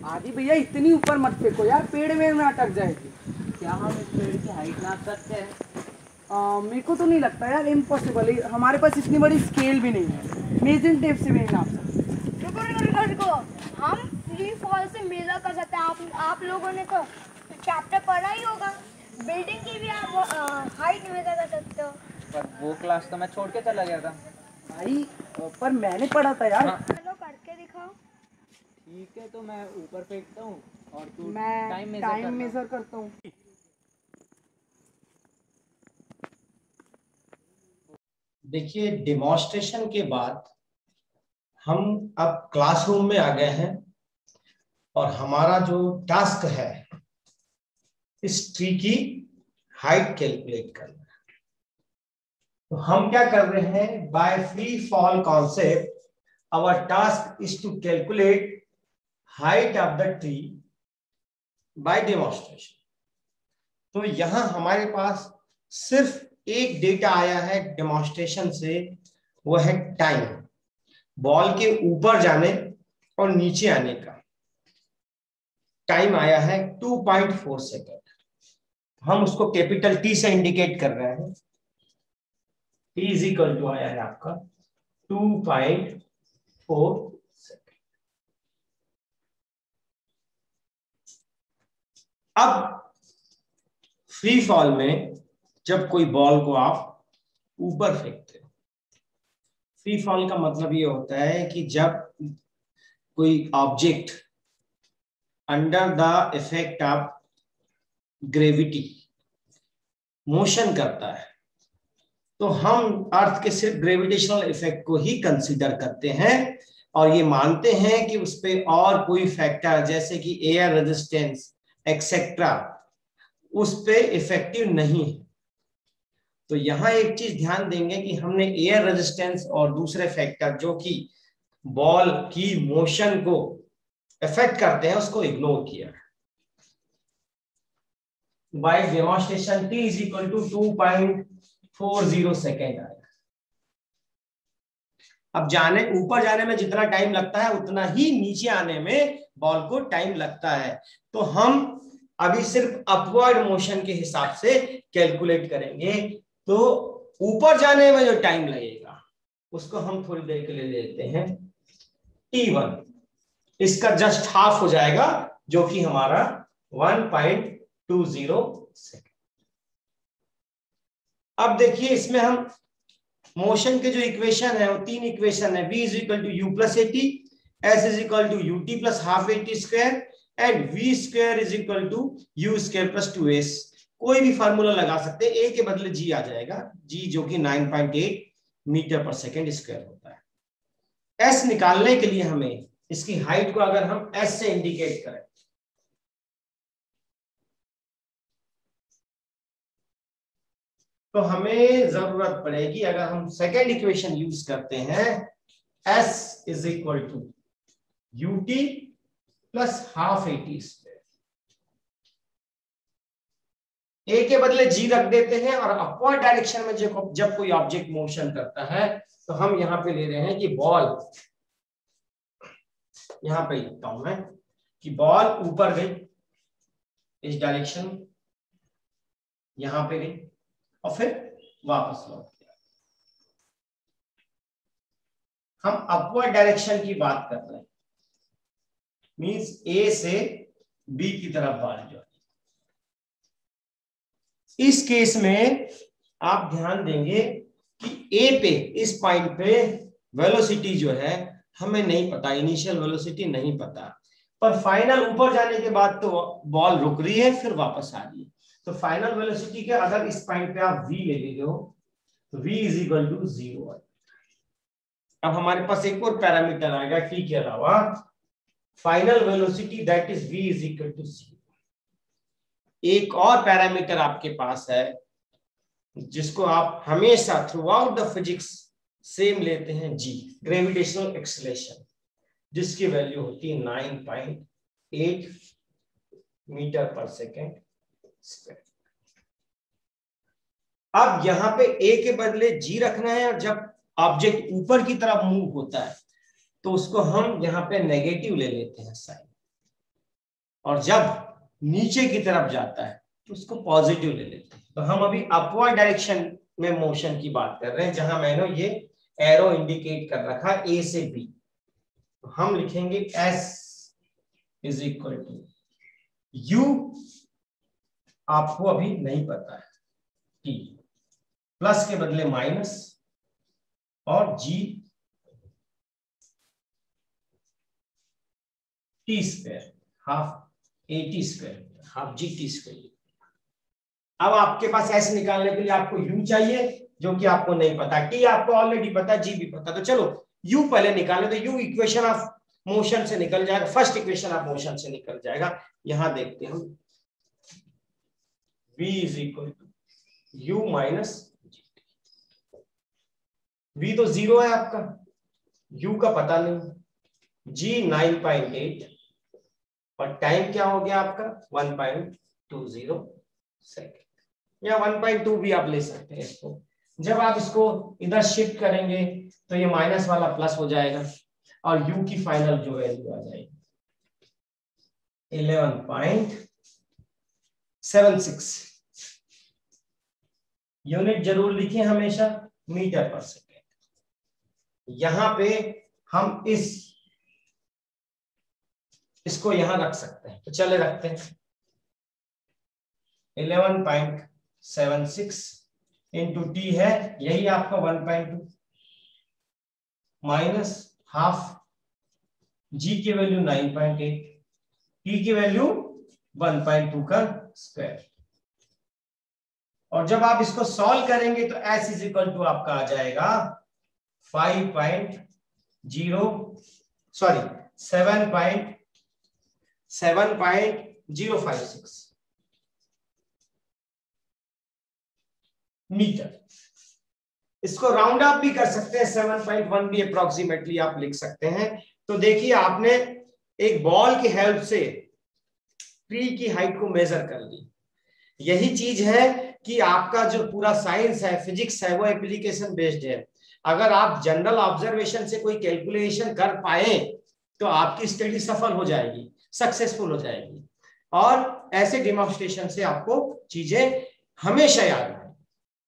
आदि भैया इतनी ऊपर मत फेंको यार, पेड़ में ना अटक जाएगी। क्या हम इस पेड़ की हाइट नाप सकते हैं? मेरे को तो नहीं लगता यार, इम्पॉसिबल है, हमारे पास इतनी बड़ी स्केल भी नहीं है, मेजरिंग टेप से भी नहीं नाप सकते। रुको रुको रुको रुको, हम फ्री फॉल से मेजर कर सकते हैं। आप लोगों ने तो चैप्टर पढ़ा ही होगा, बिल्डिंग की भी आप हाइट मेजर कर सकते हो। पर वो क्लास तो मैं छोड़ के चला गया था भाई पर मैंने पढ़ा था यार। हाँ। चलो करके दिखाओ। ठीक है, तो मैं ऊपर फेंकता हूँ और तू मैं टाइम टाइम मेजर करता हूँ। देखिए, डेमोन्स्ट्रेशन के बाद हम अब क्लासरूम में आ गए हैं और हमारा जो टास्क है इस ट्री की हाइट कैलकुलेट करना है। तो हम क्या कर रहे हैं, by free fall concept our task is to calculate height of the tree by demonstration. तो यहां हमारे पास सिर्फ एक डेटा आया है डेमोन्स्ट्रेशन से, वो है टाइम, बॉल के ऊपर जाने और नीचे आने का टाइम आया है 2.4 सेकेंड। हम उसको कैपिटल टी से इंडिकेट कर रहे हैं। टी इज इक्वल टू आया है आपका 2.4 सेकेंड। अब फ्री फॉल में जब कोई बॉल को आप ऊपर फेंकते हो, फ्री फॉल का मतलब ये होता है कि जब कोई object under the effect of gravity motion करता है, तो हम अर्थ के सिर्फ ग्रेविटेशनल इफेक्ट को ही कंसीडर करते हैं और ये मानते हैं कि उस पे और कोई फैक्टर जैसे कि एयर रेजिस्टेंस एक्सेट्रा उस पे इफेक्टिव नहीं है। तो यहां एक चीज ध्यान देंगे कि हमने एयर रेजिस्टेंस और दूसरे फैक्टर जो कि बॉल की मोशन को इफेक्ट करते हैं उसको इग्नोर किया। By demonstration t is equal to 2.40 second आया। अब जाने ऊपर जाने में जितना टाइम लगता है उतना ही नीचे आने में बॉल को टाइम लगता है। तो हम अभी सिर्फ अपवर्ड मोशन के हिसाब से कैलकुलेट करेंगे। तो ऊपर जाने में जो टाइम लगेगा उसको हम थोड़ी देर के लिए लेते हैं t1, इसका जस्ट हाफ हो जाएगा जो कि हमारा 1.20 सेकेंड। अब देखिए इसमें हम मोशन के जो इक्वेशन है वो तीन इक्वेशन है, v is equal to u plus a t, s is equal to u t plus half a t square and v square is equal to u square plus 2s। कोई भी formula लगा सकते हैं, a के बदले g आ जाएगा, g जो कि 9.8 मीटर पर सेकेंड स्क्वायर होता है। s निकालने के लिए हमें इसकी हाइट को अगर हम s से इंडिकेट करें तो हमें जरूरत पड़ेगी, अगर हम सेकेंड इक्वेशन यूज करते हैं s is equal to u t plus half a t square, a के बदले g रख देते हैं और अपवर्ड डायरेक्शन में जब कोई ऑब्जेक्ट मोशन करता है तो हम यहां पे ले रहे हैं कि बॉल, यहां पे लिखता हूं मैं कि बॉल ऊपर गई इस डायरेक्शन में, यहां पे गई और फिर वापस लौट गया। हम अपवर्ड डायरेक्शन की बात कर रहे हैं, मींस ए से बी की तरफ बढ़ जाए। इस केस में आप ध्यान देंगे कि ए पे इस पॉइंट पे वेलोसिटी जो है हमें नहीं पता, इनिशियल वेलोसिटी नहीं पता, पर फाइनल ऊपर जाने के बाद तो बॉल रुक रही है फिर वापस आ रही है। तो फाइनल वेलोसिटी के अगर इस पॉइंट पे आप v ले लेते हो तो v इज इक्वल टू 0। अब हमारे पास एक और पैरामीटर आएगा t के अलावा, final velocity that is v is equal to 0। एक और पैरामीटर आपके पास है जिसको आप हमेशा through out the physics same लेते हैं, g, ग्रेविटेशनल एक्सेलरेशन, जिसकी वैल्यू होती है 9.8 मीटर पर सेकेंड स्क्वायर। अब यहां पे a के बदले g रखना है और जब ऑब्जेक्ट ऊपर की तरफ मूव होता है तो उसको हम यहां पे नेगेटिव ले लेते हैं साइन। और जब नीचे की तरफ जाता है तो उसको पॉजिटिव ले लेते हैं। तो हम अभी अपवर्ड डायरेक्शन में मोशन की बात कर रहे हैं, जहां मैंने ये एरो इंडिकेट कर रखा ए से बी। तो हम लिखेंगे S is equal to U, आपको अभी नहीं पता है, T प्लस के बदले माइनस और G T square half AT square half GT square. अब आपके पास S निकालने के लिए आपको U चाहिए, जो कि आपको नहीं पता, T आपको ऑलरेडी पता, G भी पता। तो चलो U पहले निकालें। तो U इक्वेशन ऑफ मोशन से निकल जाएगा, फर्स्ट इक्वेशन ऑफ मोशन से निकल जाएगा। यहां देखते हैं हम, V is equal to U minus V तो 0 है आपका, U का पता नहीं, G 9.8 और टाइम क्या हो गया आपका 1.20 सेकेंड, या 1.2 भी आप ले सकते हैं इसको। जब आप इसको इधर शिफ्ट करेंगे तो ये माइनस वाला प्लस हो जाएगा और U की फाइनल जो वैल्यू आ जाएगी 11.76। यूनिट जरूर लिखें हमेशा, मीटर पर सेकेंड। यहां पे हम इसको यहां रख सकते हैं, तो चले रखते हैं 11.76 इंटू T है, यही आपका 1.2 माइनस हाफ, G की वैल्यू 9.8, T की वैल्यू 1.2 का स्क्वायर। और जब आप इसको सॉल्व करेंगे तो S इज इक्वल टू आपका आ जाएगा 7.056 मीटर। इसको राउंड अप भी कर सकते हैं, 7.1 भी अप्रोक्सीमेटली आप लिख सकते हैं। तो देखिए आपने एक बॉल की हेल्प से ट्री की हाइट को मेजर कर ली। यही चीज है कि आपका जो पूरा साइंस है, फिजिक्स है, वो एप्लीकेशन बेस्ड है। अगर आप जनरल ऑब्जर्वेशन से कोई कैलकुलेशन कर पाए तो आपकी स्टडी सफल हो जाएगी, सक्सेसफुल हो जाएगी। और ऐसे डेमोन्स्ट्रेशन से आपको चीजें हमेशा याद